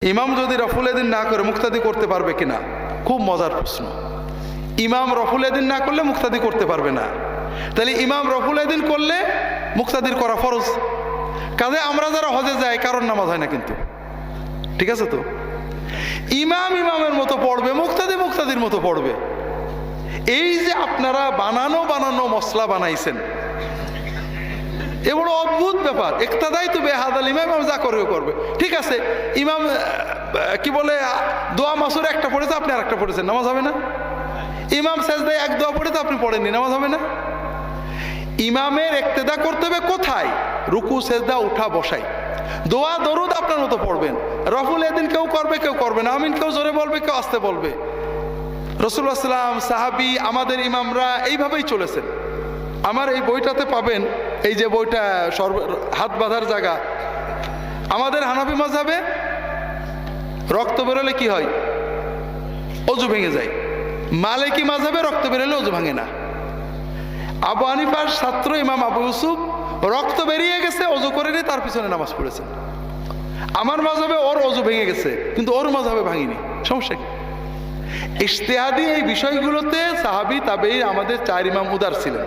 ইমাম যদি রফুল এদিন না করে মুক্তাদি করতে পারবে কিনা? খুব মজার প্রশ্ন। ইমাম রফুল এদিন না করলে মুক্তাদি করতে পারবে না, তাহলে ইমাম রফুল এদিন করলে মুক্তাদির করা ফরজ। কাজে আমরা যারা হজে যাই কারণ নামাজ হয় না, কিন্তু ঠিক আছে তো, ইমাম ইমামের মতো পড়বে, মুক্তাদি মুক্তাদির মতো পড়বে। এই যে আপনারা বানানো বানানো মশলা বানাইছেন, এ বড় অদ্ভুত ব্যাপার। একতাদাই তো বেহাদাল ইমাম, যা করবে করবে, ঠিক আছে। ইমাম কি বলে, দোয়া মাসুর একটা পড়েছে, আপনি আর একটা পড়েছেন, নামাজ হবে না? ইমাম সেজদায় এক দোয়া পড়েছে, আপনি পড়েননি, নামাজ হবে না? ইমামের ইক্তেদা করতে হবে কোথায়? রুকু সেজদা উঠা বসাই। দোয়া দরুদ আপনার মতো পড়বেন। রফুল এদিন কেউ করবে কেউ করবে না, আমিন কেউ জোরে বলবে কেউ আস্তে বলবে। রাসূলুল্লাহ সাল্লাল্লাহু আলাইহি ওয়াসাল্লাম, সাহাবী, আমাদের ইমামরা এইভাবেই চলেছেন। আমার এই বইটাতে পাবেন, এই যে বইটা হাত বাঁধার জায়গা, আমাদের হানাফি মাযহাবে রক্ত বেরোলে কি হয়? অজু ভেঙে যায়। মালিকি মাযহাবে রক্ত বেরোলে অজু ভাঙে না। আবু হানিফার ছাত্র ইমাম আবু ইউসুফ রক্ত বেরিয়ে গেছে, অজু করে নিয়ে তার পিছনে নামাজ পড়েছেন। আমার মাযহাবে ওর অজু ভেঙে গেছে, কিন্তু ওর মাযহাবে ভাঙিনি, সমস্যা কি? ইজতিহাদি এই বিষয়গুলোতে সাহাবী তাবেঈন আমাদের চার ইমাম উদার ছিলেন।